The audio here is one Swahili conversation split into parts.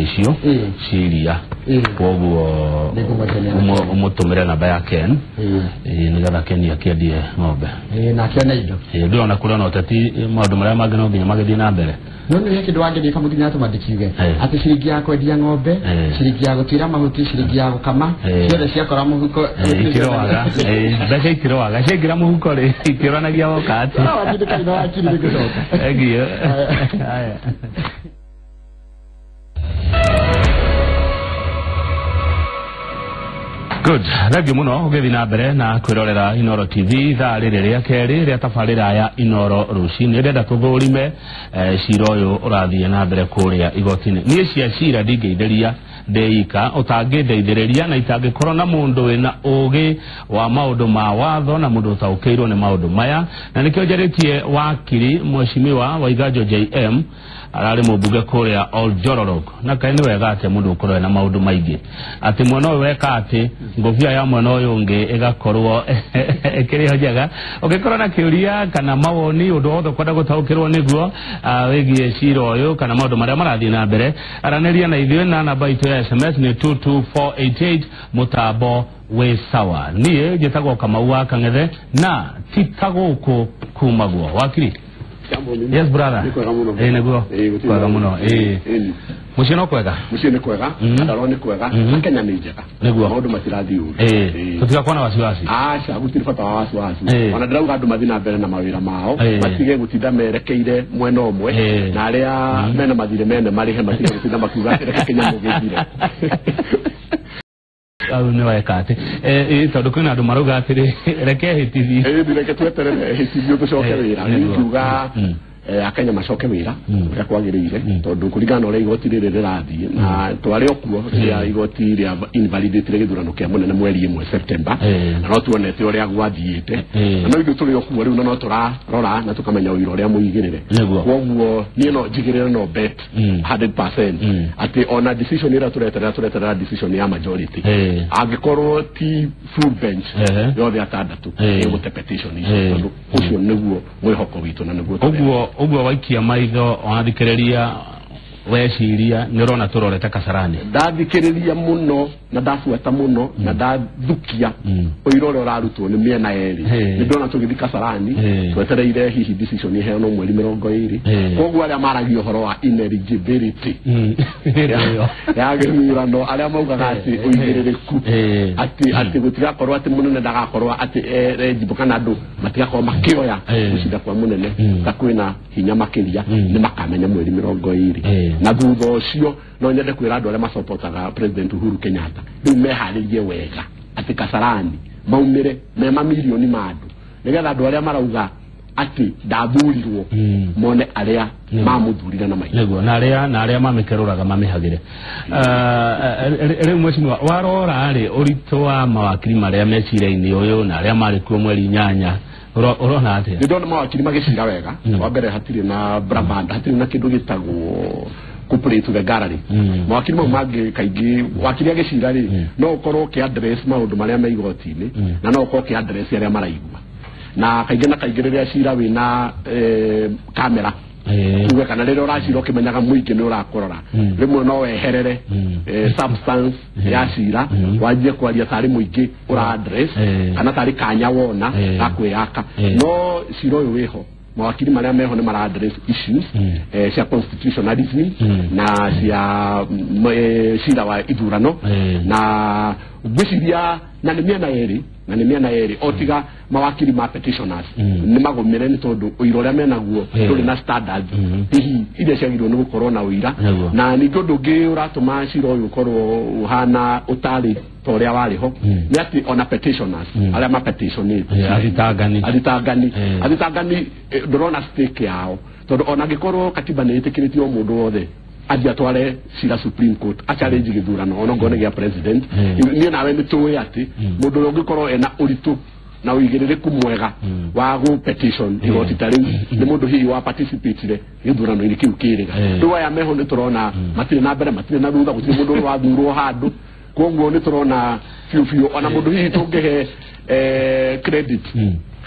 icio ciria koguo umutumire namba ya Ken nigetha Ken akiendie ng'ombe na kiona indo ndona kura no tati maundu maria mangĩ no nginya magĩthiĩ na mbere no nĩ kĩndũ wangĩthika mũthenya atũmandĩkiuge atĩ ciringi ya kwendia ng'ombe ciringi ya gũtuĩra mahuti ciringi ya gũkama ciothe ciakora mũhuko ikiroaga mbeca ikiroaga ciaingĩra mũhuko rĩ ikĩoranagia woka atĩ no akiri nĩgũcoka egio Good. Thank muno ugethi na mbere na kwirorera Inoro TV thaa rĩrĩ rĩa kerĩ rĩa tabarĩra ya Inoro rucinĩ ndenda tũthũrime cira ũyũ ũrathiĩ na mbere kũrĩa igoti-inĩ niĩ cia cira ndingĩithĩria ndeika ũtangĩndeithĩrĩria na itangĩkorwo na mũndũ wĩna ũgĩ wa maũndũ ma watho na mũndũ ũtaũkĩirwo nĩ maũndũ maya na nĩkĩo njarĩtie wakiri Mheshimiwa Waiganjo JM ararĩ mũmbunge kũrĩa Oljororok na kaĩ nĩ wega atĩ mũndũ ũkorwo na maũndũ maingĩ atĩ mwena ũyũ weka atĩ ngũbia ya mwena ũyũ ũngĩ ĩgakorwo ĩkĩrĩ njega ũngĩkorwo na kĩũria kana mawoni ũndũ wothe ũkwenda gũtaũkĩrwo nĩguo wĩgiĩ cira ũyũ kana maũndũ marĩa marathiĩ na mbere aranĩria na ithuĩ na namba itũ ya SMS nĩ 22488 mũtambo wĩ sawa niĩ njĩtagwo Kamau wa Kang'ethe na titagũkũ kuma guo wakiri. Yes brother. Neguo. Kwega muno. Mucio no kwega. Mucio ni kwega. Andaro ni kwega. Kenya ni njega. Neguo. Maundu matirathi uru. Tutigakona wasiwasi. Acha gutiri bata wa wasiwasi. Ona ndirauga andu mathi na mbere na mawira mao. Matige gutinda merekeire mwena umwe na aria mena mathire mene marihe matige gutinda makiuga reke Kenya mugithire. Au nĩ weka atĩ tondũ kwĩna andũ marauga atĩrĩ reke hĩtithie reke tweterere hĩtithio tũcoke wĩra nĩngiuga akenya macoke wĩra ũrĩa kwagĩrĩire tondũ kũringana na ũrĩa igoti rĩrĩ rĩrathiĩ na twarĩ okuo rĩa igoti rĩa invalidate gĩthurano kĩa mũnene mweri 1 September na no tuonete ũrĩa gwathiĩte na no ithuĩ tũrĩ okuo rĩu no tũrarora na tũkamenya ũira ũrĩa mũigĩrĩre koguo niĩ no njigĩrĩre no bet 100% atĩ ona decision ĩrĩa tũreterera decision ya majority angĩkorwo ti full bench yothe atandatũ ĩgũte petition icio tondũ ũcio nĩguo mwĩhoko witũ na nĩguo Uguo waikia maitho wathikĩrĩria weciria nĩrona tũrorete Kasarani ndathikĩrĩria muno na ndafuata muno na ndathukia ũira ũrĩa ũrarutwo nĩ mĩena yerĩ nĩndona tũgĩthi Kasarani twetereire hihi decision ĩheanwo mweri 20 koguo arĩa maragia ũhoro wa ineligibility ya gĩthurano arĩa maugaga atĩ ũigĩrĩrĩku atĩ gũtigakorwo atĩ mũnene ndagakorwo atĩ eligible kana andũ matigakorwo makĩoya gũcinda kwa mũnene ta kwĩna hinya makĩria nĩ makamenya mweri 20 na thutha ũcio no nyende kwĩra andũ arĩa macopotaga President Uhuru Kenyatta rĩu meharĩrie wega atĩ Kasarani maumĩre me mamirioni ma andũ nĩgetha andũ arĩa marauga atĩ ndathurirwo mone arĩa mamũthurire na maitho nĩguo na arĩa mamĩkerũraga mamĩhagĩre rĩu Mheshimiwa warora rĩ ũritũ wa mawakiri marĩa mecira-inĩ ũyũ na arĩa marĩ kuo mweri 8 urona atĩa ndona mawakiri magĩcira wega wa mbere hatirĩ na brabanda hatirĩ na kĩndũ gĩtagwo coupled to the gallery mawakiri mau mangĩ kaingĩ wakiri agĩcira rĩ no ũkorwo kĩ address maũndũ marĩa me igoti-inĩ na no ũkorwo kĩ address arĩa maraigua na kaingĩ na kaingĩ rĩrĩa cira wĩna kamera tuge kana rĩrĩa ũracira ũkĩmenyaga mũingĩ nĩ ũrakũrora rĩmwe no weherere substance ya cira wanjie kwaria tarĩ mũingĩ ũra address kana tarĩ kanya wona gakwĩyaka no cira ũyũ wĩho mawakiri marĩa meho nĩ mara address issues cia constitutionalism na cia cira wa ithurano na gwĩciria na nĩ mĩena yerĩ otiga mawakiri ma petitioners nĩ magũmĩre nĩ tondũ ũira ũrĩa menaguo ndũrĩ na standard hihi iria ciagĩrĩirwo nĩ gũkorwo na ũira na nĩ ũndũ ũngĩ ũratũma cira ũyũ ũkorwo ũhana ũtarĩ ta ũrĩa warĩ ho nĩ atĩ ona petitioners arĩa mapetitionĩte athitangani ndũrona stake yao tondũ ona angĩkorwo katiba nĩ ĩtĩkĩrĩtio mũndũ wothe athia tware cira Supreme Court achallenge gĩthurano ona ngone gĩa president niĩ nawe nĩ tũĩ atĩ mũndũ ũrĩa ũngĩkorwo ena ũritũ na ũigĩrĩrĩku mwega wa gũ petition igoti ta rĩu nĩ mũndũ hihi wa participate gĩthurano-inĩ kĩu kĩrĩga rĩu aya meho nĩ tũrona matirĩ na mbere matirĩ na thutha gũtirĩ mũndũ wathurwo handũ koguo nĩ tũrona biũ ona mũndũ hihi tũngĩhe credit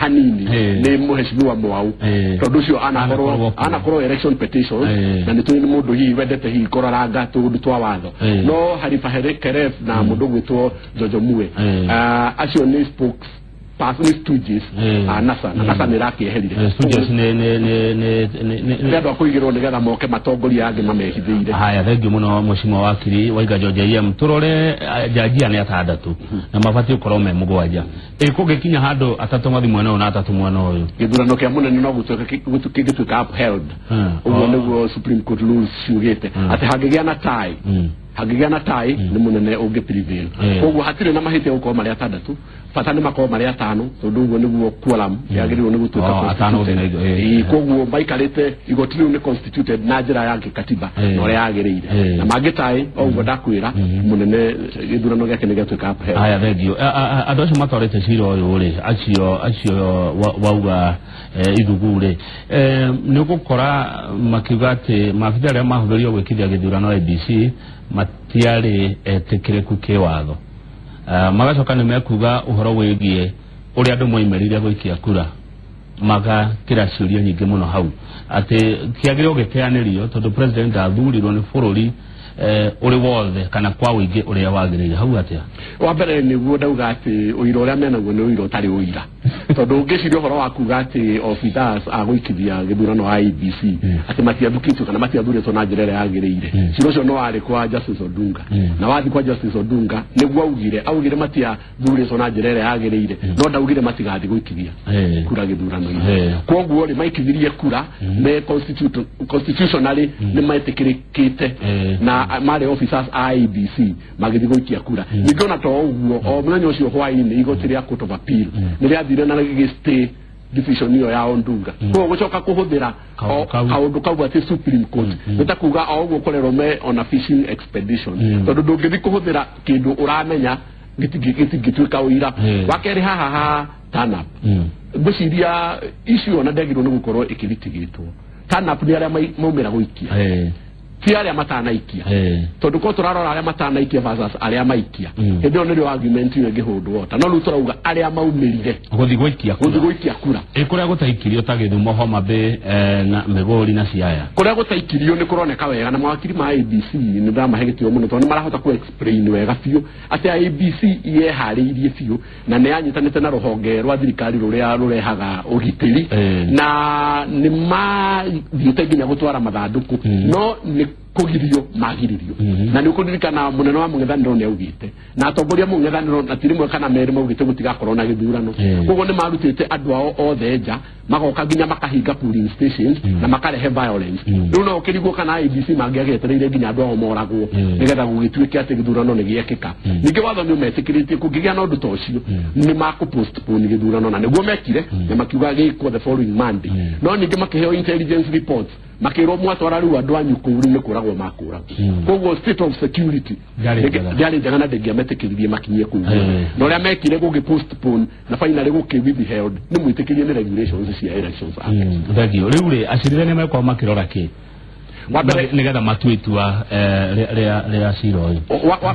hanini ni muheshimiwa Mwau tondu ucio anakorwo election petition na ni twini mundu hi wendete hi koraranga tundu twa watho no Halifa Keref na mundu gwitwo Jojo Mue acio ni spokes stooges nasa nirakeherire stooges ne ndio kuigirwo nigetha moke matongoria angi mamehithiire. Haya, thengi muno mheshimiwa wakiri Waiga George turore jajia ni atandatu na mabati ukorwo me mugwanja kugikinya handu atatu mathi mwena na atatu mwena uyu githurano kia munene no gutuka upheld uguo niguo Supreme Court rules ciugite ati hangigia na tie hagigia na tai ni munene unge prevail koguo hatire na mahitia uko mari atandatu fata ni makoo mari atano tondu uguo niguo quorum yagirirwo ni gutuka atano koguo maikarite igotiri ni constituted na njira ya katiba no ria yagirire na mangitai oguo ndakwira munene githurano giake ni gatuka upheld. Haya, thengio andu acio matorete cira uyu ri acio wauga ithugure ni gukora makiuga ati mabitha aria mahuthirio gwikithia githurano ABC matiari etekireku kiwatho magacoka ni mekuga uhoro wigie uri andu moimerire gwikia kura magakira ciuria nyingi muno hau ati kiagire giteanirio tondu president athurirwo ni bururi uri wothe kana kwa wingi uria wagirire hau atia wa mbere ni guo ndauga ati uira uria menaguo ni uira utari uira tondu ngiciria uhoro wa kuga ati officers agwikithia githurano ABC ati matiathukitwo kana matiathuritwo na njira iria yagirire ciro ucio no ari kwa Justice Odunga na wathi kwa Justice Odunga niguo augire matiathuritwo na njira iria yagirire no ndaugire matigathi gwikithia kura githurano-ini koguo ri maikithirie kura me constitutionally ni maetikirikite na mari officers ABC magithi gwikia kura ningona to uguo o mwenye ucio hwaini igotiria Court of Appeal ni athire na gistay decision iyo ya Ondunga ko gucoka kuhuthira kaundu kau ati Supreme Court nitakuga oguo korero me on a fishing expedition tondu ndungithi kuhuthira kindu uramenya gitigituika uira wakeri haha turn up ngiciria icio na ndegirwo ni gukorwo ikiritigitwo turn up ni aria maumira guikia ti aria matanaikia tondu ko turarora aria matanaikia versus aria maikia hendo ni rio argument yo ngihundwo ta no ru turauga aria maumirire guthi gwikia kura kuria gutaikirio ta Githumo Homa Bay na Migori na Siaya kuria gutaikirio ni kuroneka wega na mawakiri ma ABC ni ndamahegitio muno tondu marahota ku explain wega fiu ati ABC yehariirie fiu na ne anyitanite na ruhonge rwa thirikari ruria rurehaga ugitiri na ni ma thiite nginya gutwara mathanduku no ni kugirio magiririo na ni kudirikana munene wa mung'ethaniro ni augite na atongoria mung'ethaniro na tirimwe kana meri maugite gutigakorwo na githurano koguo ni marutite andu ao othe nja magoka nginya makahinga polling stations na makarehe violence riu no ukirigwo kana ABC mangiagetereire nginya andu ao moragwo nigetha gugituike ati githurano ni giekika ningi watho ni umetikiritie kungigia na undu ta ucio ni makupostpone githurano na niguo mekire na makiuga gikwo the following Monday no ningi makiheo intelligence reports makiro mwatwara riu andu anyu kuri ni kuragwo makura koguo state of security gari jagana ndegiametikiririe makinyie kuu no ria mekire gugipostpone na finally gukiwithheld ni mwitikirie ni regulations cia elections act thagio riu ri acirithania mekwa makirora ki wabere nigetha matuitua ria ciro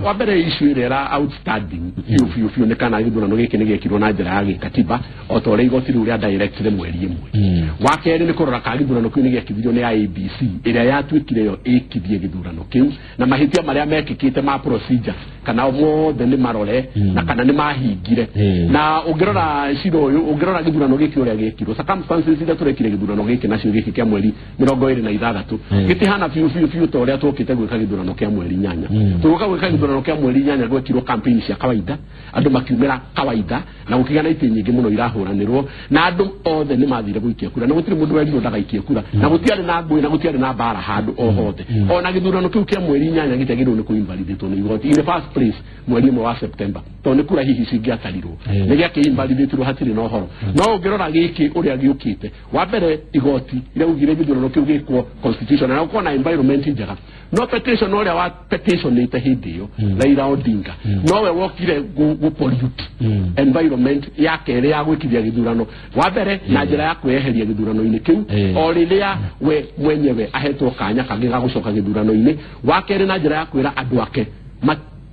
wabere issue ria outstanding fiu ne kana githurano giki nigekirwo na njira ya gikatiba o to ria igotiri uria directly mweri imwe wakeri ni kurora ka githurano kiu nigekithirio ni ABC iria yatuikire yo ikithie githurano kiu na mahitia maria mekikite ma procedure kana mothe ni marore na kana ni mahingire na ungirora ciro uyu ungirora githurano giki uria gekirwo circumstances iria turekire githurano giki nacio giki kia mweri 26 gitihana fiu to ria tukite gwika githurano kia mweri 8 turuka gwika githurano kia mweri 8 gwekirwo campaign cia kawaida andu makiumira kawaida na gukigana ite nyingi muno irahuranirwo na andu othe ni mathire gwikia kura na gutiri mundu werirwo ndagaikie kura na gutiari na ngui na gutiari na bara handu o hothe ona githurano kiu kia mweri 8 gitegirwo ni kuinvalidate ni igoti in the first place mweri wa September to ni kura hihi cingiatarirwo ni giake invalidate hatiri no horo no ungirora giki uria giukite wa mbere igoti ira ugire githurano kiu gikwo constitution na uko na environment njega no petition uria wa petition ite hindio Raila Odinga no we wokire gu pollute environment yake ria gwikithia githurano wa mbere na njira ya kweheria githurano-ini kiu o riria we mwenyewe ahetwo kanya kangi ga gucoka githurano-ini wa kere na njira ya kwira andu ake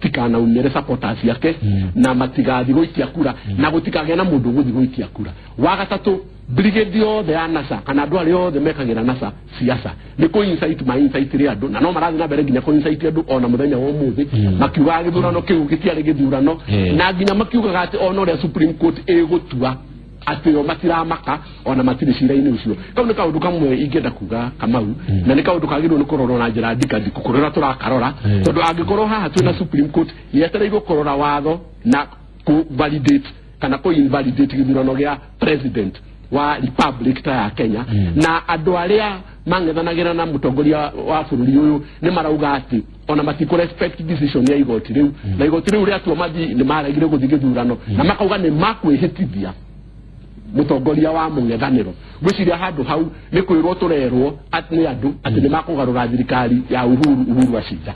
tikana umere supporters yake na matigathi goitia kura na gutikage na mundu guthi goitia kura wa gatatu brigade de anasa kana dwale yo de mekagira nasa siasa ni ko insight ma insight ri andu na no marathi na bere ginya ko insight andu ona muthenya wo muthi makiuga githurano kiu gitiari githurano na ginya makiuga gati ono ria Supreme Court egutua ati o matira maka ona matiri cira-ini ucio kau ni kaundu kamwe ingenda kuga Kamau na ni kaundu kagirwo ni kurorwo na njira ndikandi kukurora turakarora tondu angikorwo haha twina Supreme Court yetereirwo kurora watho na ku validate kana ko invalidate githurano gia president wa republic ta ya Kenya na andu aria mangethanagira na mutongoria wa bururi uyu ni marauga ati ona matiko respect decision ya igoti riu na igoti riu ria tuo mathi ni maragire guthi githurano na makauga ni makwihitithia mutongoria wa mungethaniro gwiciria handu hau ni kwirwo turerwo ati ni andu ati ni makugarura thirikari ya Uhuru Acinda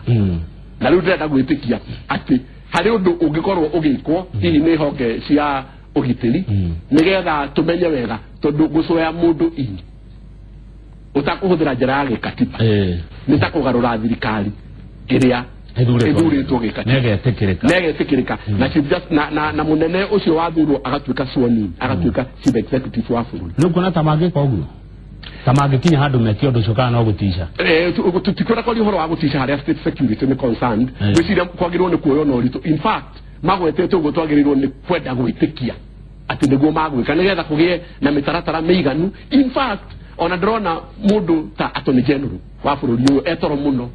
na riu ndenda gwitikia ati hari undu ungikorwo ugikwo hihi ni honge cia ugitiri nigetha tumenye wega tondu gucoya mundu ini utakuhuthira njira ya gikatiba ni takugarura thirikari iria ethuritwo negetikirika na chief just na munene ucio wathurwo agatuika swoni agatuika chief executive wa bururi ni kuna tamange kwa uguo tamange kinya handu metio ndu cukana no gutisha tutikora ko horo wa gutisha haria state security ni concerned gwiciria kwagirwo ni kuoyo no rito in fact magwetete uguo twagirirwo ni kwenda gwitikia ati niguo magwika nigetha kugie na mitaratara meiganu in fact ona ndrona mundu ta attorney general wa bururi uyu etoro muno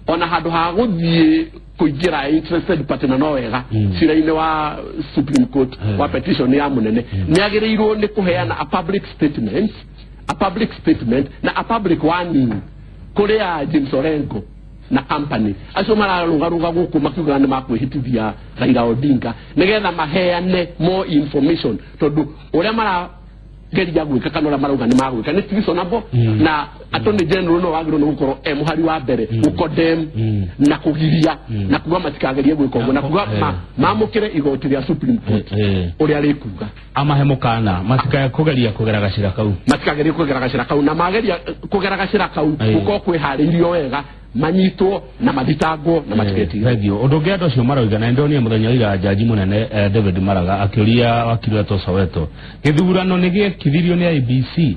ona handu ha guthie kuingira interested party na no wega cira-ini wa Supreme Court wa petition ya munene ni agirirwo ni kuheana a public statement na a public warning kuria James Orengo na company acio mararungaruga guku makiuga ni makwihitithia Raila Odinga nigetha maheane more information tondu uria mara geria gwika kana uria marauga ni magwika ni reasonable na attorney general no wagiro no gukoro muhari wa mbere ukodem na kugiria na kuga matikagerie gwika uguo na kuga mamukire igoti ria Supreme Court uria rikuga amahemukana matikaye kugeria kugeragacira kau matikagerie kugeragacira kau na mageria kugeragacira kau uko kwihariirio wega manyitwo na mathitango na matiketi radio undu ngendo ucio marauga na ndonie muthenya ira jaji munene David Maraga akiuria wakiri to Soweto githurano ni giekithirio ni IBC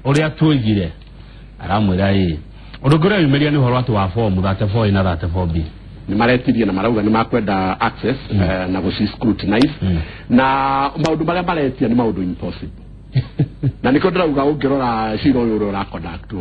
uria tuigire aramwira undu ngore yumeria ni horo atu wa form 34 na 34B ni maretirie na marauga ni makwenda access na go scrutinize na maundu maria maretia ni maundu impossible na niko ndirauga ungirora ciro uyu ura conduct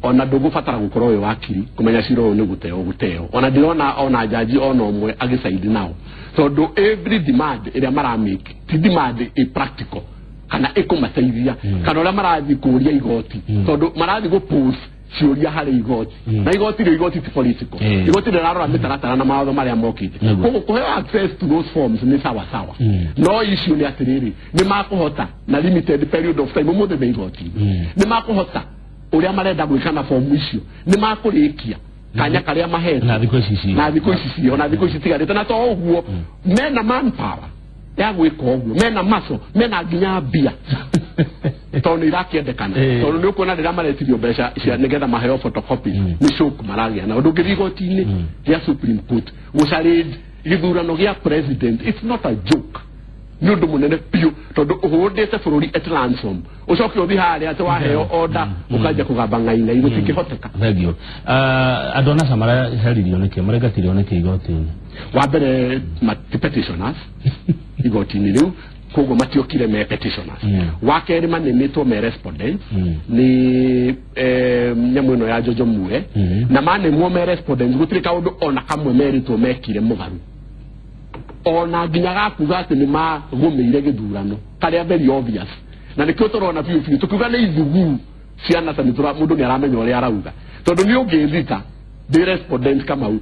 ona ndugubatara gukorwo uyu wakiri kumenya ciro uyu ni guteo ona ndirona ona jaji ona omwe agisaidi nao tondu every demand iria maramake ti demand a practical kana ikumateithia kana ura marathi kuria igoti tondu marathi go post ciuria hari igoti na igoti ti political igoti rirarora mitaratara na mawatho maria mokite koguo kuhe access to those forms ni sawa no issue ni atiriri ni makuhota na limited period of time muthe be igoti ni makuhota uria marenda gwika na form icio ni makurikia kanya karia mahete na thiko ici ona thiko ici tigarite na to uguo mena manpower ya gwika uguo mena maso mena nginya mbia tondu irakiendekana tondu ni ukuona rira maretirio mbeca cia nigetha maheo photocopies ni shock maragia na undu ngithi igoti-ini ria Supreme Court gucarinde githurano gia president it's not a joke ni undu munene piu tondu uhundite bururi at ransom ucoke uthi haria ati waheo order ukaja kugamba ngaina igutikihotoka thegio adona samara heririo niki maregatirio niki igoti-ini wa mbere petitioners igoti-ini riu kogo matiokire me petitioners wakeri manenetwo me respondents ni nyamu ino ya Jojo Mue na mane mo me respondents gutiri kaundu ona kamwe meritwo mekire mugaru ona nginya gakuga ati ni magumeire githurano karia very obvious na nikio turona biu tukuga ni ithugu ciana ta nitura mundu ni aramenya uria arauga tondu ni ungithita the respondents Kamau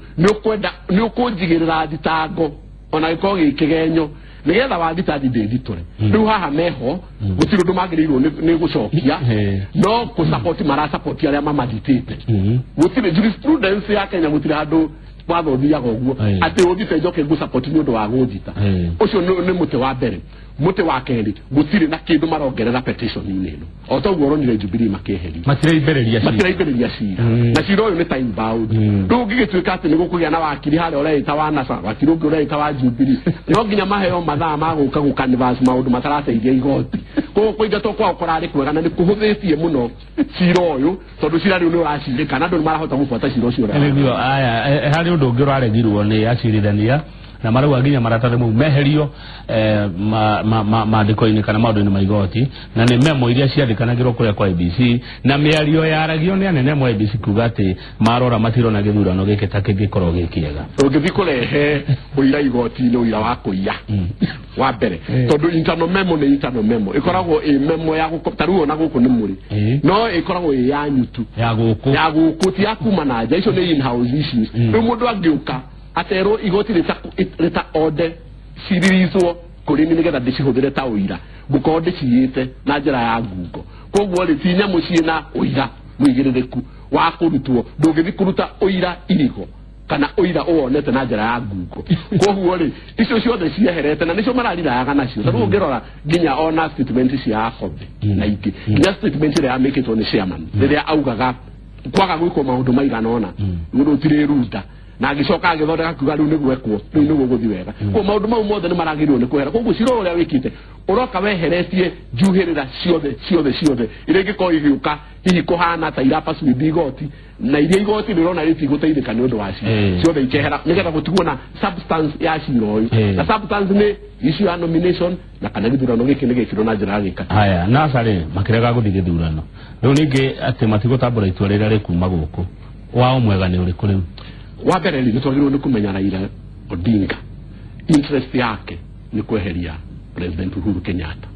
ni ukunjigirira thitango ona giko gikigenyo nigetha wathita ndithitore riu haha meho gutiri ndu magirirwo ni gucokia no ku support mara support aria mamaditite gutiri jurisprudence ya Kenya gutiri handu wathothia goguo ati uthite njoke gu support ni undu wa guthita ucio ni muti wa mbere muti wa keri gutire na kindu marongerera petition ineno otoguo ronire Jubilee makeheri matiraiberiria cira na cira uyu ni time bound ndungigituika ati ni gukugia na wakiri hare ureita wa NASA wakiri ungi ureita wa Jubilee no nginya maheo mathaa maguka gukanivas maundu matarateithia igoti ko kuingatwo kwa ukorari kwega na ni kuhuthitie muno cira uyu tondu cira riu ni uracirika na ndu marahota gubuata cira ucio ndio aya hari undu ungi uraregirwo ni acirithania na marau aginya maratare mu meherio maandiko-ini kana maundu-ini ma igoti na ni memo iria ciandĩkanagĩrwo kũrĩa kwa IBC na mĩario yaragio nĩ anene mo IBC kuga atĩ marora matirona gĩthurano gĩkĩ ta kĩngĩkorwo gĩ kĩega ũngĩthiĩ kũrehe ũira igoti-inĩ ũira wa kũiya wa mbere tondũ internal memo nĩ internal memo ĩkoragwo ĩ memo ya tarĩu ona gũkũ nĩ mũrĩ no ĩkoragwo ĩ ya nyutu ya gũkũ ti ya kuma na nja icio nĩ in-house issues rĩu mũndũ angĩũka atero igoti rita ode ciririzwo kuri ni nigetha ndicihuthire ta uira guko ndiciyite na njira ya ngungo koguo ri ti nyamu ciina uira mwigirireku wa kurutwo ndungithi kuruta uira irigo kana uira wonete na njira ya ngungo koguo ri icio ciothe cieherete na nicio marariraga nacio tondũ ũngĩrora nginya ona statement cia Kobe na ingĩ nginya statement ĩrĩa yamĩkĩtwo nĩ chairman rĩrĩa augaga kwaga gwĩkwo maũndũ maigana ũna mũndũ ũtirĩ ruta na agicoka agithondeka kuga riu niguo ekwo riu niguo guthi wega ko maundu mau mothe ni maragirwo ni kwehera koguo ciro uria wikite uroka weheretie njuhirira ciothe ire ngiko igiuka hihi kuhana ta irapasu igoti na iria igoti rirona riti guteithika ni undu wacio ciothe ikehera nigetha gutigwo na substance ya ciro uyu na substance ni issue ya nomination na kana githurano giki nigikirwo na njira gika haya na sare makirega guthi githurano riu ningi ati matigutambura itua rira rikuma guku wao mwega ni uriku riu wa mbere ni twagirwo ni kumenya Raila Odinga interest yake ni kweheria President Uhuru Kenyatta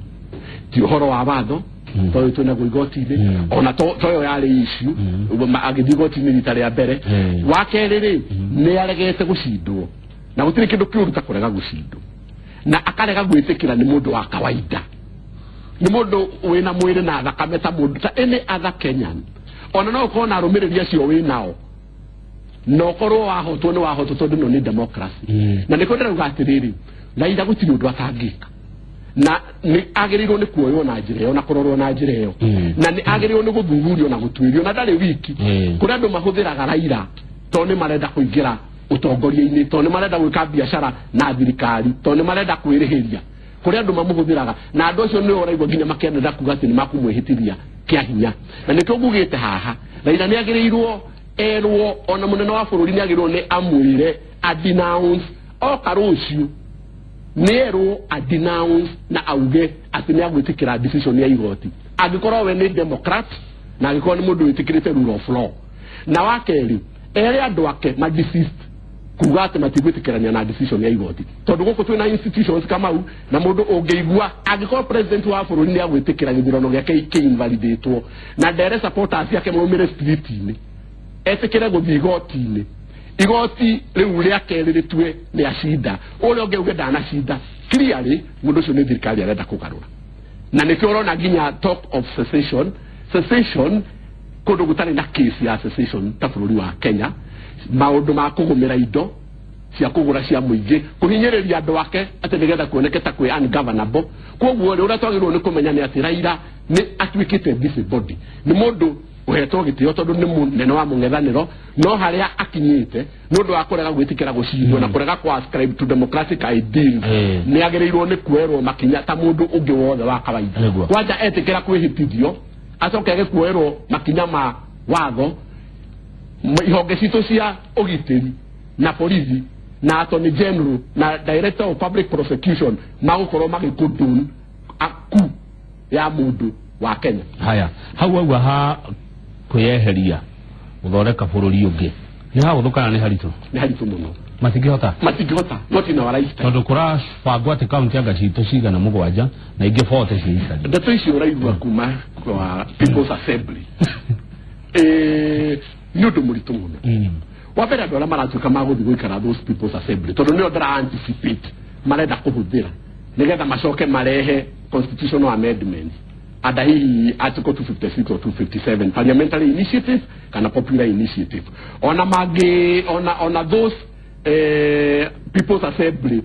ti uhoro wa watho toyo tuna gwigoti-ini ona toyo yari issue agithigoti ni rita ria mbere wa keriri ni aregete gucindwo na gutiri kindu kiuruta kurega gucindwo na akarega gwitikira ni mundu wa kawaida ni mundu wina mwiri na thakame ta mundu ta any other Kenyan ona no kona arumiriria cio winao no korwo wahotwo ni wahotwo tondu no ni democracy na niko ndĩrauga atiriri Raila gutiri undu atangika na ni agirirwo ni kuoywo na njira ĩyo na kurorwo na njira ĩyo na ni agirirwo ni guthuthurio na gutwirio na ndari wiki kuri andu mahuthiraga Raila to ni marenda kuingira utongoria-ini to ni marenda gwika biashara na thirikari to ni marenda kwirihiria kuri andu mamuhuthiraga na andu acio ni oraigwo nginya makenda kuga ati ni makumwihitiria kia hinya na nikio ngugite haha Raila ni agirirwo erwo ona munene wa bururi ni agirwo ni amwire adenounce o karucio ni erwo adenounce na auge ati ni agwitikira decision ya igoti agikorwo we ni democrat na agikorwo ni mundu witikirite rule of law na wakeri ere andu ake ma desist kuga ati matigwitikirania na decision ya igoti tondu guku twina institutions kama u na mundu ungeigua agikorwo president wa bururi ni agwitikira githurano giake ki-invalidatwo na ndere supporters yake maumire street-ini etikire guthi igoti-ini igoti riu ria keri ritue ni acinda uria ungi uge ndanacinda clearly mundu ucio ni thirikari arenda kugarura na nikio urona nginya talk of secession kundu gutari na case ya secession ta bururi wa Kenya maundu ma kugumira indo cia kugura cia muingi kuhinyiriria andu ake ati nigetha kuoneketa kwi ungovernable koguo uria twagirwo ni kumenya ni ati Raila ni atwikite busybody ni mundu uhetwo gitio tondu ni munene wa mung'ethaniro no haria akinyite nundu wa kurega gwitikira gucindwo na kurega ku ascribe to democratic ideals ni agirirwo ni kwerwo makinya ta mundu ungi wothe wa kawaida kwanja etikira kwihitithio acoke agikuerwo makinya ma watho ihonge citu cia ugitiri na polisi na attorney general na director of public prosecution magukorwo magikundun aku ya mundu wa Kenya haya hau ha kuyeheria guthondeka bururi ungi ni ha guthukana ni haritu muno matingihota not in our lifetime tondu kura bangwa ati county anga citu cigana mugwanja na ingi 40 ciita ndeto icio uraigua kuma kwa People's Assembly ni undu muritu muno wa mbere andu aria maratuika maguthi guikara those People's Assembly tondu nio ndira anticipate marenda kuhuthira nigetha macoke marehe constitutional amendments ada hii article 256 or 257 parliamentary initiative kana popular initiative ona those People's Assembly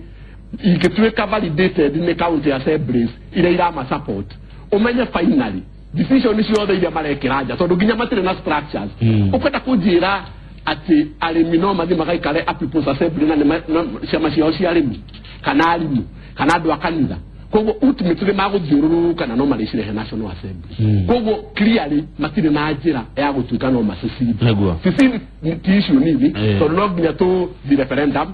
ingĩtuĩka validated nĩ county assemblies iria irama support umenye finally decision ciothe iria marekĩra nja tondũ nginya matirĩ na structures ũkwenda kũnjĩra ati arĩmi no mathi magaikare a people's assembly na ciama ciao cia arĩmi kana arimũ kana andũ a kanitha koguo ultimately magũthiũrũrũka na no marĩcirehe national assembly koguo clearly matirĩ na njĩra ya gũtuĩka no macecede ti issue nini tondũ no nginya tũ referendum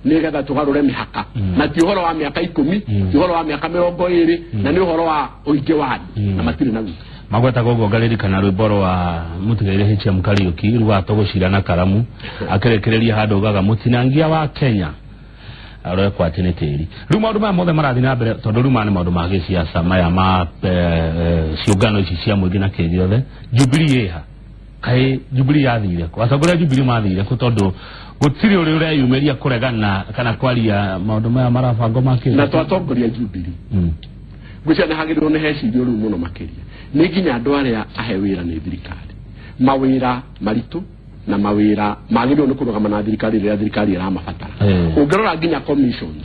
nĩgetha tũgarũre mĩhaka na ti ũhoro wa mĩaka 10 ti ũhoro wa mĩaka 20 na nĩ ũhoro wa ũingĩ wa andũ na matirĩ naguo magweta gogo galeri kana rwĩmbo rwa Mũtigairĩ HM Kariuki rwa tũgũcira na karamu akĩrekereria handũ gaga mũtinangia wa Kenya arekwa atĩ nĩ tĩri rĩu maũndũ maya mothe marathi na mbere tondũ rĩu maya nĩ maũndũ ma gĩciaca maya ma ciũngano ici cia mũingĩ na kĩrĩothe Jubilee ĩha kaĩ Jubilee yathire kũ atongoria Jubilee mathire kũ tondũ gũtirĩ ũrĩa ũreyumĩria kũregana kana kwaria maũndũ maya marabango makĩria na twatongoria Jubilee ngwĩciria nĩ hagĩrĩirwo nĩ hecirio rĩu mũno makĩria nĩ nginya andũ arĩa ahe wĩra nĩ thirikari mawĩra maritũ na mawĩra magĩrĩirwo nĩ kũrũgama na thirikari rĩrĩa thirikari ĩramabatara ũngĩrora nginya commissions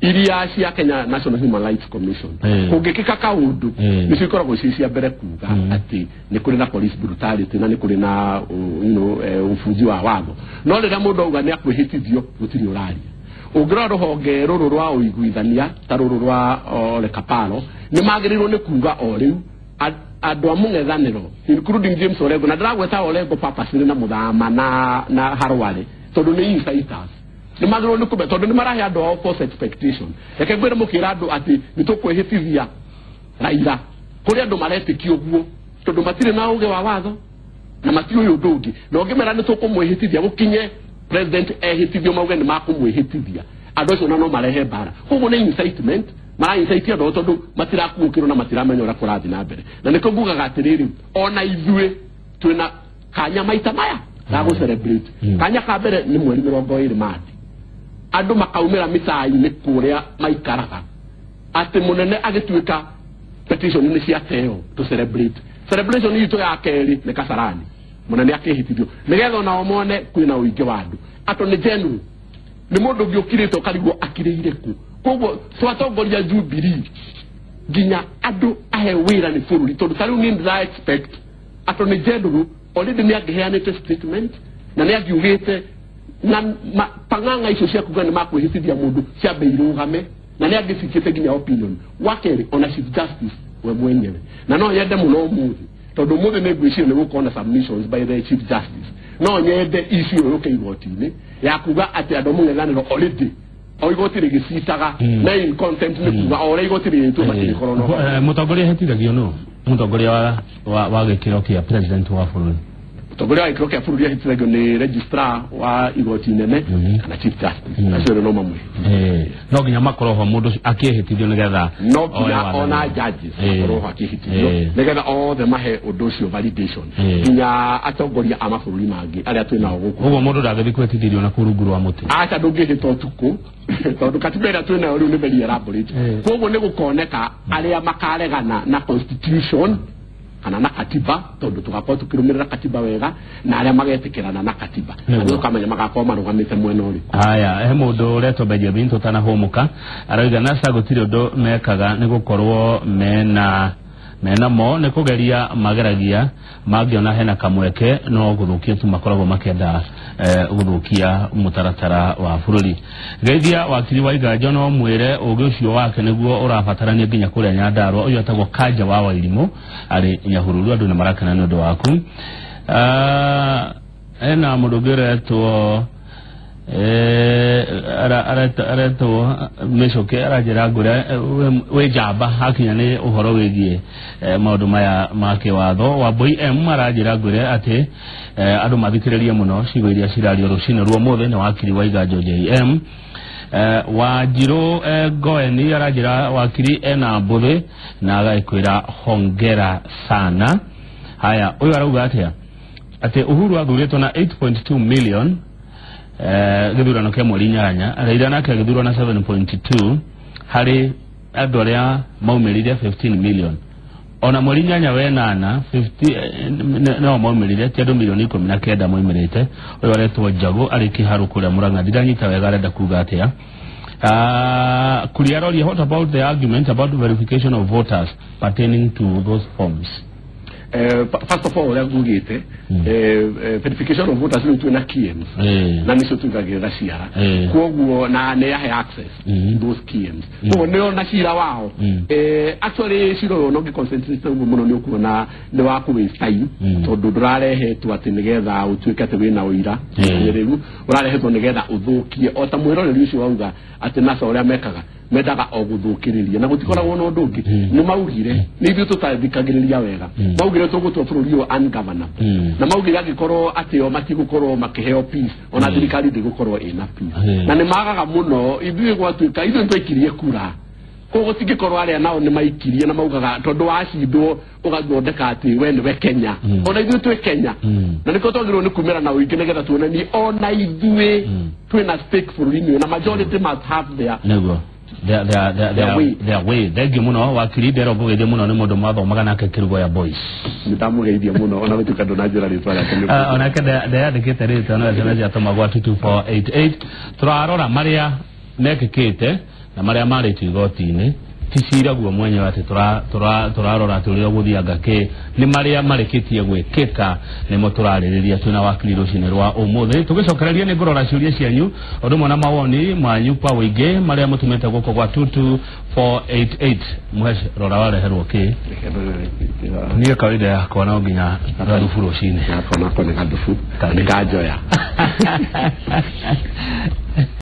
iria cia Kenya National Human Rights Commission kũngĩkĩka kaũndũ nĩ cikoragwo cia mbere kuga atĩ nĩ kũrĩ na police brutality na nĩ kũrĩ na ũbunji wa watho no rĩrĩa mũndũ auga nĩ akwĩhĩtithio gũtirĩ ũraria ũngĩrora rũhonge rũrũ rwa ũiguithania ta rũrũ rwa Ole Kaparo nĩ magĩrĩirwo nĩ kuga o rĩu andũ a mũng'ethanĩro including James Orengo na ndĩragweta Orengo purposely na Mũthama na Harware tondũ nĩ insiders nĩ magĩrĩirwo nĩ kũmenya tondũ nĩ marahe andũ ao false expectation reke ngwĩre mũkĩra andũ atĩ nĩ tũkwĩhĩtithia Raila kũrĩ andũ maretĩkia ũguo tondũ matirĩ na ũũgĩ wa watho na matiũĩ ũndũ ũngĩ na ũngĩmera nĩ tũkũmwĩhĩtithia gũkinye president ehĩtithio mauge nĩ makũmwĩhĩtithia andũ acio no marehe mbara koguo nĩ incitement mara incite andũ tondũ matirakuũkĩrwo na matiramenya ũrĩa kũrathi na mbere na nĩkĩo ngugaga atĩrĩrĩ ona ithuĩ twĩna kanya maita maya ga gũcelebrate kanya ka mbere nĩ mweri 20 Machi andũ makaumĩra mĩtaa-inĩ kũrĩa maikaraga atĩ mũnene agĩtuĩka petition nĩ ciateo to celebrate celebration itũ ya kerĩ nĩ Kasarani mũnene akĩhĩtithio nĩgetha ona mone kwĩna ũingĩ wa andũ attorney general nĩ mũndũ ũngĩ ũkirĩte ũkarigwo akirĩire kũ koguo twatongoria Jubilee nginya andũ ahe wĩra nĩ bũrũri tondũ tarĩu nĩ ndĩra expect attorney general already nĩ angĩheanĩte statement na nĩ angiugĩte na pang'ang'a icio cia kuga nĩ makwĩhĩtithia mũndũ ciambe irũgame na nĩ angĩcikĩte nginya opinion wakerĩ ona chief justice we mwenyewe na no nyende mũno ũmũthĩ tondũ ũmũthĩ nĩ ngwĩciria nĩ gũkorwo na submissions by the chief justice no nyende issue yũke igoti-inĩ ya kuga atĩ andũ mũng'ethanĩro already o igoti rĩgĩcitaga na in contempt nĩ kuga o ũrĩa igoti rĩrĩtwo matirĩkorwo no mũtongoria ehĩtithagio no mũtongoria wa gĩkĩro kĩa president wa bũrũri mũtongoria wa gĩkĩro kĩa bũrũri ehĩtithagio nĩ registrar wa igoti inene kana chief justice acio no mamwe no nginya makorwo ho mũndũ akĩhĩtithio nĩgetha no nginya ona judges makorwo ho akĩhĩtithio nĩgetha othe mahe ũndũ ũcio validation nginya atongoria a mabũrũri mangĩ arĩa twĩnao gũkũ ũguo mũndũ ndagĩthiĩ kwĩtithĩrio na kũrungu rwa mũtĩ aca ndũngĩhĩta ũtukũ tondũ katiba ĩrĩa twĩnayo rĩu nĩ very elaborate koguo nĩ gũkoneka arĩa makaregana na constitution kana na katiba tondũ tugakorwo tukĩrũmĩrĩra katiba wega na arĩa magetĩkĩrana na katiba na tukamenya magakorwo marũgamĩte mwena ũrĩkũ haya he mũndũ ũretwo Benjamin tũtanahũmũka aroiga NASA gũtirĩ ũndũ mekaga nĩ gũkorwo mena mo nĩ kũgeria mageragia mangĩona hena kamweke no gũthũkia tu makoragwo makĩenda gũthũkia mũtaratara wa bũrũri geithia wakiri wa Iganjo no mwĩre ũgĩ ũcio wake nĩguo ũrabatarania nginya kũrĩa Nyandarua ũyũ atagwo Kanja wa Wairimũ arĩ Nyahururu andũ nĩ marakena nĩ ũndũ waku ena mũndũ ũngĩ ũretwo aretwo mecoke arajĩra ngũre wĩ njamba hakinya nĩ ũhoro wĩgiĩ maũndũ maya ma kĩwatho Wambui M arajĩra ngũre atĩ andũ mathikĩrĩrie mũno ciugo iria cirario rũcinĩ rwa ũmũthĩ nĩ wakiri wa Iganjo JM Wanjirũ Ngoeni arajĩra wakiri ena mbũthĩ na agaikwĩra hongera sana haya ũyũ arauga atĩ Uhuru athurĩtwo na 8.2 million gĩthurano kĩa mweri 8 Raila nake agĩthurwo na 7.2 harĩ andũ arĩa maumĩrire 15 million ona mweri 8 wenana 50 no maumĩrire ti andũ milioni 19 moimĩrĩte ũyũ aretwo Njagu arĩ Kĩharu kũrĩa Mũrang'a ndiranyita wega arenda kuga atĩa Kuliaroli, what about the argument about the verification of voters pertaining to those forms? First of all, verification of voters is to na KIEMS. Na niso tu gagera siara. Kuoguo na ne yahe access those KIEMS. So ne na shira wao. Actually shiro no ge concentrate muno ni okuona ne wa ku waste time. So dodurare he tu atinigetha utuike te wina uira. Regu urare he to nigetha uthukie o ta mwiro ni ucio wauga ati nasa uria mekaga. Medaga oguthukiria na gutikora wona undu ungi ni maugire ni ithu tutandikagiriria wega maugire tugutua bururi yo ungovernable na maugire agikorwo ati o matigukorwo makiheo peace ona thirikari ndigukorwo ina peace na ni magaga muno ithu gwatuika ithu ntwekirie kura kogo tigikorwo aria nao ni maikirie na maugaga tondu wacindwo ugathondeka ati we ni we Kenya ona ithu twe Kenya na niko twagirwo ni kumera na uingi nigetha tuonani ona ithuĩ twina stake bururi-inĩ na majority must have their their way. Thank you muno wakiri dero bugeje muno ni mundu mwathomaga nake Kirugo ya boys. Nitamugeithia muno ona gutuka ndonajira ritwa rake. Ona kada ndayandikite ritwa no SMS atomagwa 22488 turarora maria mekikite na maria marĩtio igoti-inĩ ticira guo mwenyewe ati turarora turi oguthianga ke ni maria mareketie gwikika nimo turaririria twina wakiri rucine rwa umuthi tugicokereria ni ngorora ciuria cianyu odumwe na mawoni manyu kwa wige maria mutumete guko gwa 22488 muhesh rora wareherwo ki ni kawaida yako na nginya ngarufu rucine yako na kone ngarufu ni gajoya